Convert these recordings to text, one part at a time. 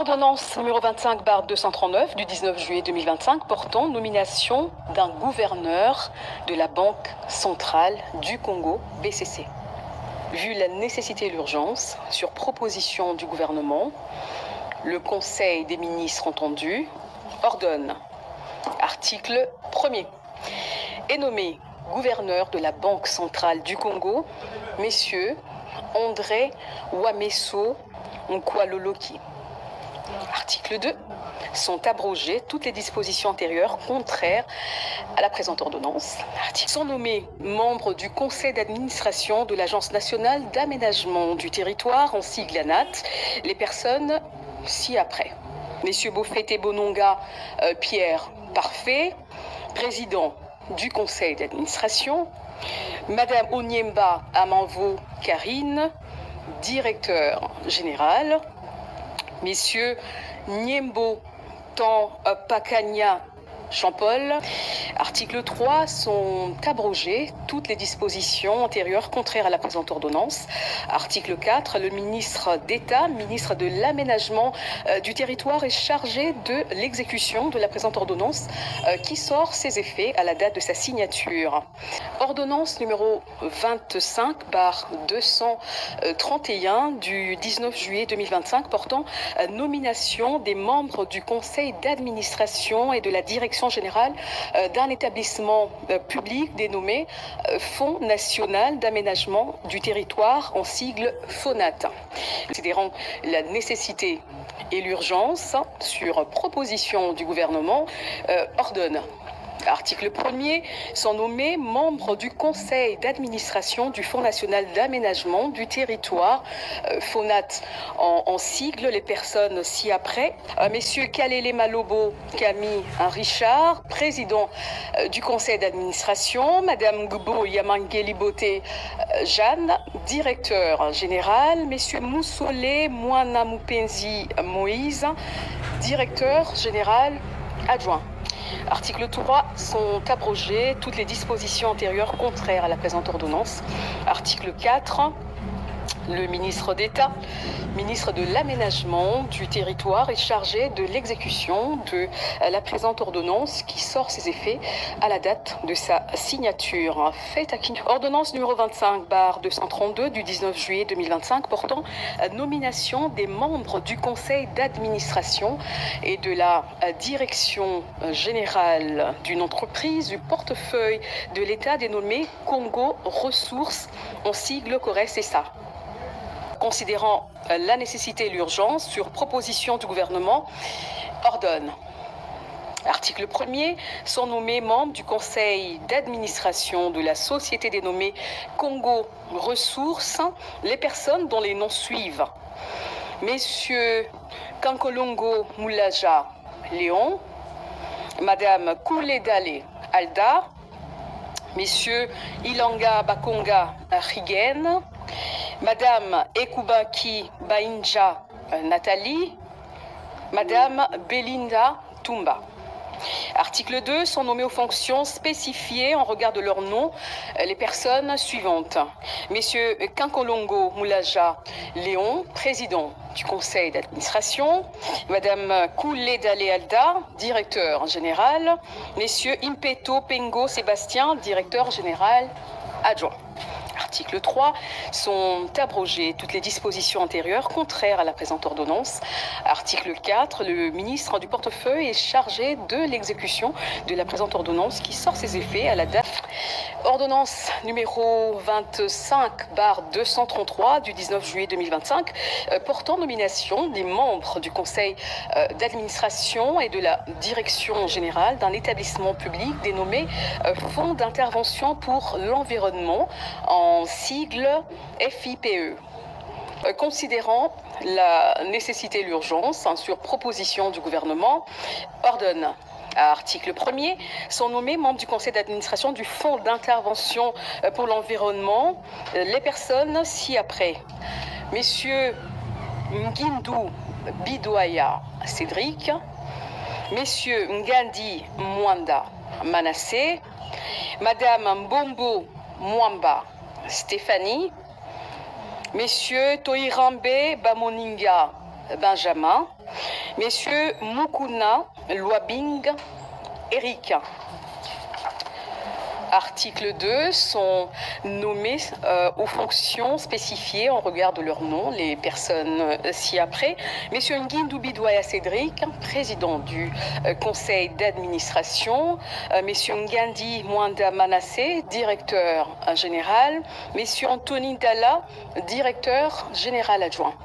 Ordonnance numéro 25/239 du 19 juillet 2025 portant nomination d'un gouverneur de la Banque centrale du Congo, BCC. Vu la nécessité et l'urgence, sur proposition du gouvernement, le Conseil des ministres entendu ordonne, article 1er, est nommé gouverneur de la Banque centrale du Congo, messieurs André Wameso Nkwaloloki. Article 2. Sont abrogées toutes les dispositions antérieures contraires à la présente ordonnance. Sont nommés membres du conseil d'administration de l'Agence nationale d'aménagement du territoire, en sigle ANAT, les personnes ci-après. Messieurs Bofete Bononga Pierre Parfait, président du conseil d'administration. Madame Onyemba Amanvo Karine, directeur général. Messieurs Niembo Tan Pakania Champol. Article 3. Sont abrogées toutes les dispositions antérieures contraires à la présente ordonnance. Article 4. Le ministre d'État, ministre de l'Aménagement du territoire, est chargé de l'exécution de la présente ordonnance qui sort ses effets à la date de sa signature. Ordonnance numéro 25/231 du 19 juillet 2025 portant nomination des membres du conseil d'administration et de la direction générale d'un établissement public dénommé Fonds national d'aménagement du territoire, en sigle FONAT. Considérant la nécessité et l'urgence, sur proposition du gouvernement, ordonne. Article 1er, sont nommés membres du conseil d'administration du Fonds national d'aménagement du territoire, FONAT en sigle, les personnes ci-après. Messieurs Kalele Malobo Camille Richard, président du conseil d'administration. Madame Gbo Yamangeli Boté Jeanne, directeur général. Messieurs Moussole Mouana Mupenzi Moïse, directeur général adjoint. Article 3. Sont abrogées toutes les dispositions antérieures contraires à la présente ordonnance. Article 4. Le ministre d'État, ministre de l'Aménagement du territoire, est chargé de l'exécution de la présente ordonnance qui sort ses effets à la date de sa signature. Ordonnance numéro 25/232 du 19 juillet 2025 portant nomination des membres du conseil d'administration et de la direction générale d'une entreprise du portefeuille de l'État dénommé Congo Ressources, en sigle CORES-SA. Considérant la nécessité et l'urgence, sur proposition du gouvernement, ordonne. Article 1er, sont nommés membres du conseil d'administration de la société dénommée Congo Ressources les personnes dont les noms suivent. Messieurs Kankolongo Moulaja Léon, Madame Kouledale Alda, Messieurs Ilanga Bakonga Rigen, Madame Ekubaki Bainja Nathalie, Madame Belinda Tumba. Article 2. Sont nommés aux fonctions spécifiées en regard de leur nom les personnes suivantes. Messieurs Kankolongo Moulaja Léon, président du conseil d'administration. Madame Kouledale Alda, directeur général. Messieurs Impeto Pengo Sébastien, directeur général adjoint. Article 3. Sont abrogées toutes les dispositions antérieures contraires à la présente ordonnance. Article 4. Le ministre du portefeuille est chargé de l'exécution de la présente ordonnance qui sort ses effets à la date. Ordonnance numéro 25/233 du 19 juillet 2025 portant nomination des membres du conseil d'administration et de la direction générale d'un établissement public dénommé Fonds d'intervention pour l'environnement, en sigle FIPE. Considérant la nécessité et l'urgence, sur proposition du gouvernement, ordonne. Article 1er, sont nommés membres du conseil d'administration du Fonds d'intervention pour l'environnement les personnes ci-après. Messieurs Ngindou Bidouaya Cédric, Messieurs Ngandi Mwanda Manassé, Madame Mbombo Mwamba Stéphanie, Messieurs Toirambe Bamoninga Benjamin, Messieurs Mukuna Lwabing Eric. Article 2, sont nommés aux fonctions spécifiées en regard de leur nom, les personnes ci-après. Monsieur Nguindou Bidouaya Cédric, président du conseil d'administration. Monsieur Ngandi Mwanda Manassé, directeur général. Monsieur Anthony Dalla, directeur général adjoint.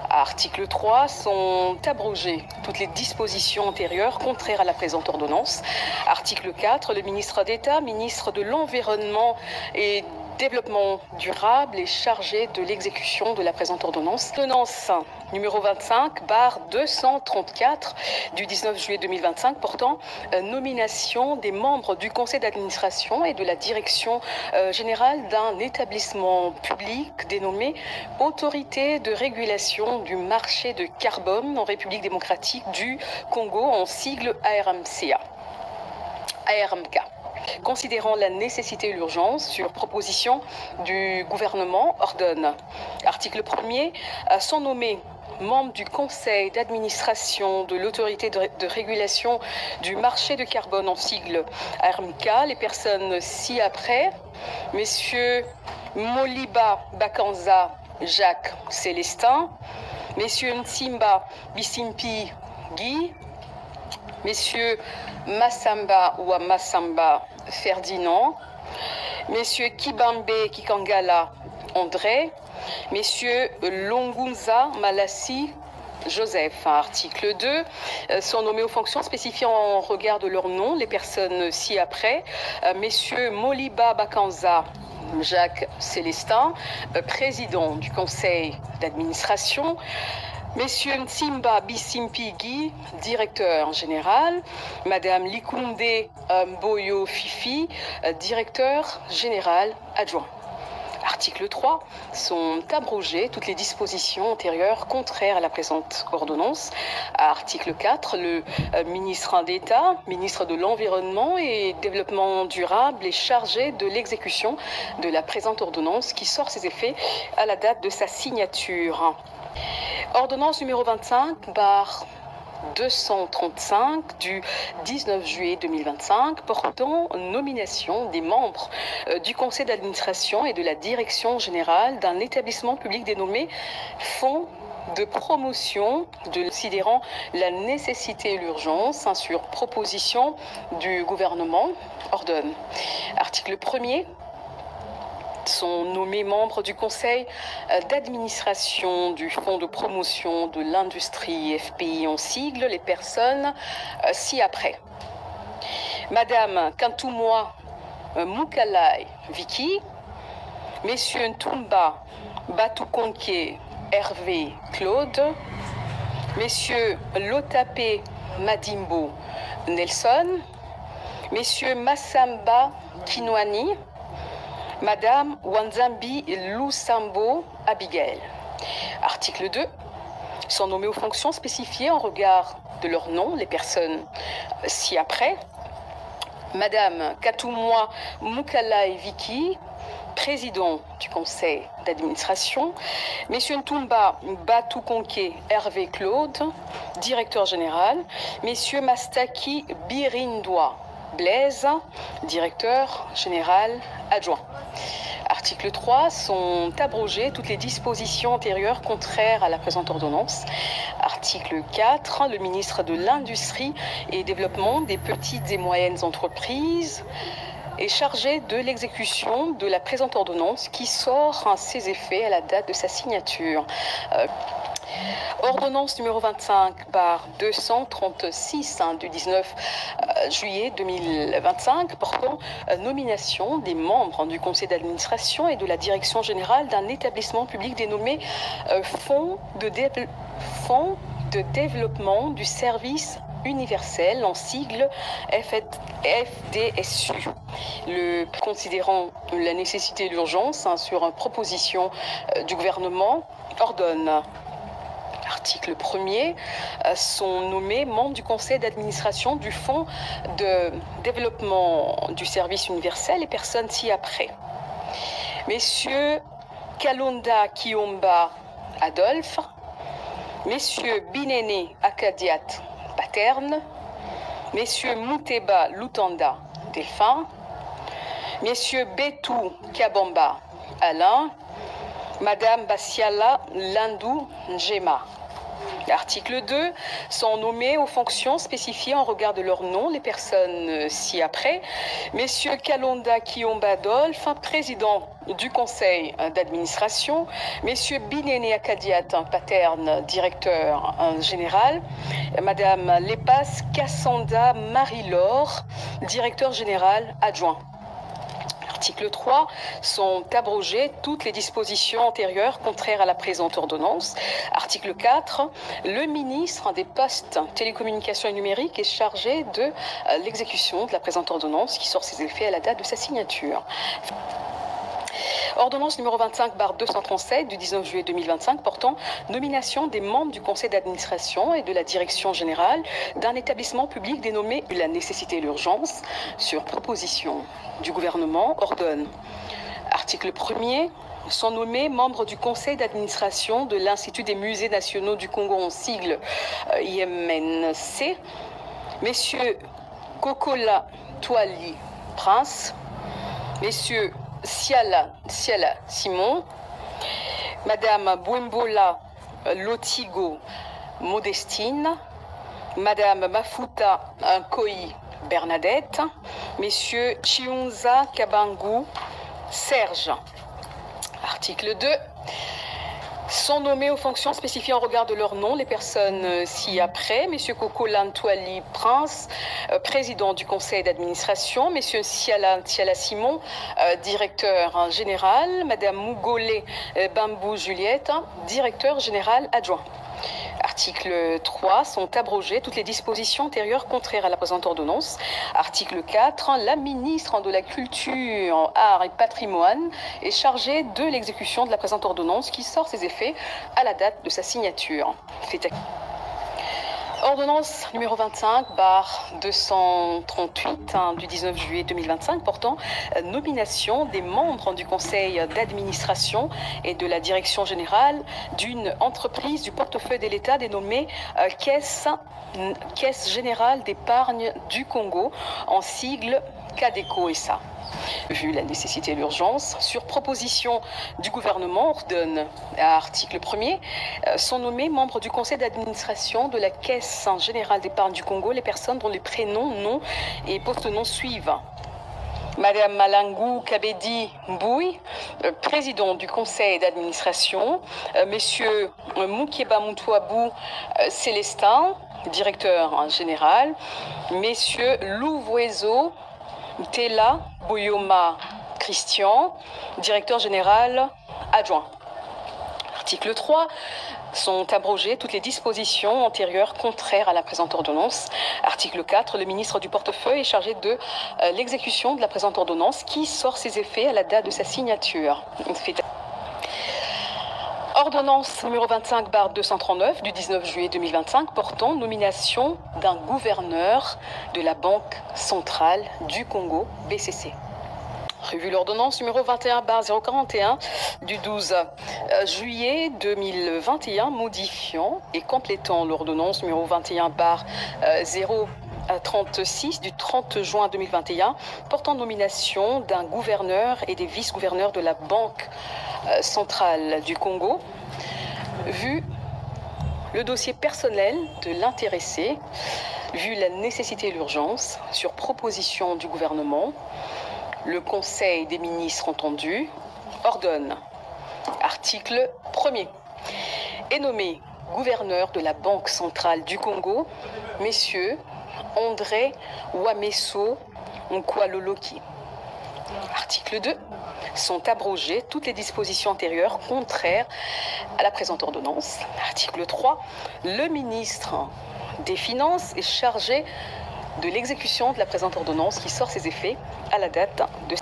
Article 3, sont abrogées toutes les dispositions antérieures contraires à la présente ordonnance. Article 4, le ministre d'État, ministre de l'Environnement et Développement durable est chargé de l'exécution de la présente ordonnance. Ordonnance numéro 25/234 du 19 juillet 2025 portant nomination des membres du conseil d'administration et de la direction générale d'un établissement public dénommé Autorité de régulation du marché de carbone en République démocratique du Congo en sigle ARMK. Considérant la nécessité et l'urgence, sur proposition du gouvernement, ordonne. Article 1er, sont nommés membres du conseil d'administration de l'autorité de régulation du marché de carbone en sigle ARMK, les personnes ci-après, messieurs Moliba Bakanza Jacques Célestin, messieurs Nsimba Bisimpi Guy, messieurs Massamba ou Massamba Ferdinand, messieurs Kibambe Kikangala André, messieurs Longunza Malassi Joseph. Article 2, sont nommés aux fonctions spécifiées en regard de leur nom, les personnes ci-après, messieurs Moliba Bakanza Jacques Célestin, président du conseil d'administration, messieurs Nsimba Bisimpi Guy, directeur général, madame Likunde Mboyo Fifi, directeur général adjoint. Article 3, sont abrogées toutes les dispositions antérieures contraires à la présente ordonnance. Article 4, le ministre d'État, ministre de l'Environnement et Développement durable est chargé de l'exécution de la présente ordonnance qui sort ses effets à la date de sa signature. Ordonnance numéro 25/235 du 19 juillet 2025 portant nomination des membres du conseil d'administration et de la direction générale d'un établissement public dénommé Fonds de promotion, considérant la nécessité et l'urgence, sur proposition du gouvernement, ordonne. Article 1er, sont nommés membres du conseil d'administration du Fonds de promotion de l'industrie FPI en sigle, les personnes ci-après. Madame Kantumwa Mukalai Vicky, messieurs Ntumba Batukonke Hervé Claude, messieurs Lotape Madimbo Nelson, messieurs Massamba Kinwani, madame Wanzambi Lusambo Abigail. Article 2, sont nommés aux fonctions spécifiées en regard de leur nom, les personnes ci-après. Madame Katumwa Mukalai Vicky, président du conseil d'administration. Messieurs Ntumba Batukonke Hervé Claude, directeur général. Messieurs Mastaki Birindwa Blaise, directeur général adjoint. Article 3, sont abrogées toutes les dispositions antérieures contraires à la présente ordonnance. Article 4, le ministre de l'Industrie et Développement des petites et moyennes entreprises est chargé de l'exécution de la présente ordonnance qui sort ses effets à la date de sa signature. Ordonnance numéro 25/236 du 19 juillet 2025 portant nomination des membres du conseil d'administration et de la direction générale d'un établissement public dénommé Fonds de développement du service universel en sigle FDSU. Considérant la nécessité et l'urgence, sur une proposition du gouvernement, ordonne. Article 1er, sont nommés membres du conseil d'administration du Fonds de développement du service universel et personnes ci-après. Messieurs Kalonda Kiomba Adolphe, Messieurs Binene Akadiat Paterne, Messieurs Mouteba Lutanda Delphin, Messieurs Betou Kabamba Alain, Madame Bassiala Landou Njema. Article 2. Sont nommés aux fonctions spécifiées en regard de leur nom les personnes ci-après. Messieurs Kalonda Kiomba Adolphe, président du conseil d'administration. Messieurs Binene Akadiat Paterne, directeur général. Madame Lepas Kassanda Marie-Laure, directeur général adjoint. Article 3. Sont abrogées toutes les dispositions antérieures contraires à la présente ordonnance. Article 4. Le ministre des Postes, Télécommunications et Numériques est chargé de l'exécution de la présente ordonnance qui sort ses effets à la date de sa signature. Ordonnance numéro 25/237 du 19 juillet 2025 portant nomination des membres du conseil d'administration et de la direction générale d'un établissement public dénommé la nécessité et l'urgence sur proposition du gouvernement ordonne. Article 1er. Sont nommés membres du conseil d'administration de l'Institut des musées nationaux du Congo en sigle IMNC, messieurs Kokola Touali Prince, messieurs Siala Simon, Madame Bouembola Lotigo Modestine, Madame Mafuta Nkoi Bernadette, Messieurs Chiunza Kabangu Serge. Article 2. Sont nommés aux fonctions spécifiées en regard de leur nom les personnes ci-après. Messieurs Koko Lantouali Prince, président du conseil d'administration. Messieurs Siala Simon, directeur général. Madame Mougolé Bambou Juliette, directeur général adjoint. Article 3. Sont abrogées toutes les dispositions antérieures contraires à la présente ordonnance. Article 4. La ministre de la Culture, Art et Patrimoine est chargée de l'exécution de la présente ordonnance qui sort ses effets à la date de sa signature. Ordonnance numéro 25/238 du 19 juillet 2025 portant nomination des membres du conseil d'administration et de la direction générale d'une entreprise du portefeuille de l'État dénommée Caisse Générale d'Épargne du Congo, en sigle CADECO SA. Vu la nécessité et l'urgence, sur proposition du gouvernement, ordonne à article 1er, sont nommés membres du conseil d'administration de la Caisse Générale d'Épargne du Congo les personnes dont les prénoms, noms et post-noms suivent. Madame Malangou Kabedi Mbouy, président du conseil d'administration. Messieurs Moukeba Moutouabou Célestin, directeur général. Messieurs Louvoiseau Tela Boyoma Christian, directeur général adjoint. Article 3. Sont abrogées toutes les dispositions antérieures contraires à la présente ordonnance. Article 4. Le ministre du portefeuille est chargé de l'exécution de la présente ordonnance qui sort ses effets à la date de sa signature. Ordonnance numéro 25/239 du 19 juillet 2025 portant nomination d'un gouverneur de la Banque centrale du Congo, BCC. Revue l'ordonnance numéro 21/041 du 12 juillet 2021 modifiant et complétant l'ordonnance numéro 21/036 du 30 juin 2021 portant nomination d'un gouverneur et des vice-gouverneurs de la Banque centrale du Congo. Vu le dossier personnel de l'intéressé, vu la nécessité et l'urgence, sur proposition du gouvernement, le Conseil des ministres entendu ordonne. Article 1er. Est nommé gouverneur de la Banque centrale du Congo, messieurs André Wameso Nkwaloloki. Article 2. Sont abrogées toutes les dispositions antérieures contraires à la présente ordonnance. Article 3. Le ministre des Finances est chargé de l'exécution de la présente ordonnance qui sort ses effets à la date de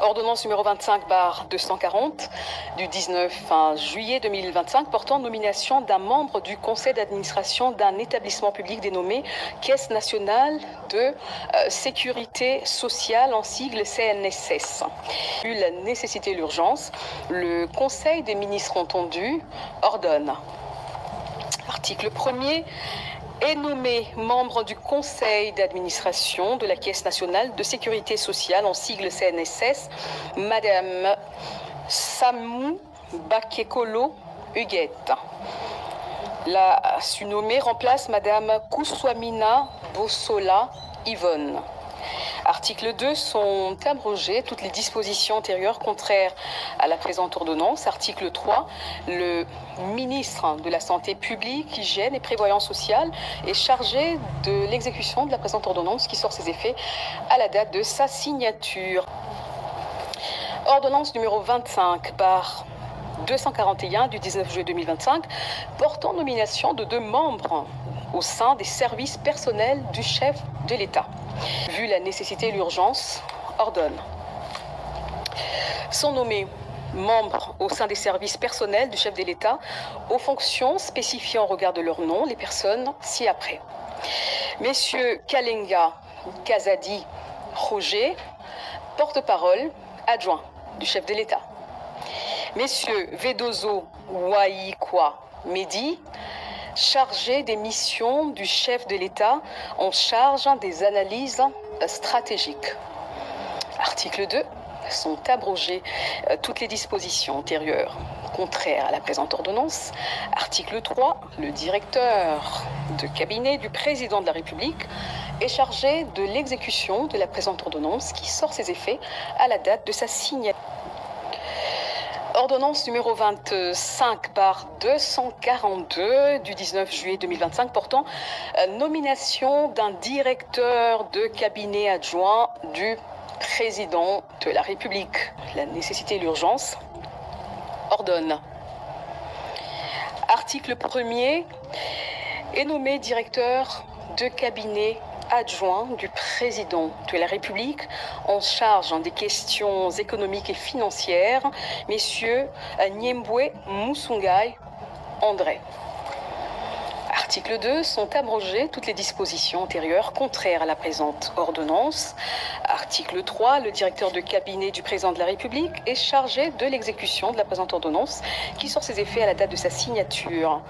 ordonnance numéro 25/240 du 19 juillet 2025 portant nomination d'un membre du conseil d'administration d'un établissement public dénommé Caisse nationale de sécurité sociale en sigle CNSS. Vu la nécessité et l'urgence, le Conseil des ministres entendu ordonne. Article 1er. Est nommé membre du conseil d'administration de la Caisse nationale de sécurité sociale, en sigle CNSS, Madame Samou Bakekolo Huguette. La surnommée remplace Madame Kouswamina Bossola Yvonne. Article 2, sont abrogées toutes les dispositions antérieures contraires à la présente ordonnance. Article 3, le ministre de la Santé publique, Hygiène et Prévoyance sociale est chargé de l'exécution de la présente ordonnance qui sort ses effets à la date de sa signature. Ordonnance numéro 25 par 241 du 19 juillet 2025 portant nomination de 2 membres au sein des services personnels du chef de l'État. Vu la nécessité et l'urgence, ordonne. Sont nommés membres au sein des services personnels du chef de l'État aux fonctions spécifiées en regard de leur nom les personnes ci-après. Messieurs Kalenga Kazadi Roger, porte-parole adjoint du chef de l'État. Messieurs Vedozo Waikwa Mehdi, chargé des missions du chef de l'État en charge des analyses stratégiques. Article 2. Sont abrogées toutes les dispositions antérieures contraires à la présente ordonnance. Article 3. Le directeur de cabinet du président de la République est chargé de l'exécution de la présente ordonnance qui sort ses effets à la date de sa signature. Ordonnance numéro 25 par 242 du 19 juillet 2025 portant nomination d'un directeur de cabinet adjoint du président de la République. La nécessité et l'urgence ordonne. Article 1er est nommé directeur de cabinet adjoint du président de la République en charge des questions économiques et financières, messieurs Nyembwe Musungai André. Article 2. Sont abrogées toutes les dispositions antérieures contraires à la présente ordonnance. Article 3. Le directeur de cabinet du président de la République est chargé de l'exécution de la présente ordonnance qui sort ses effets à la date de sa signature.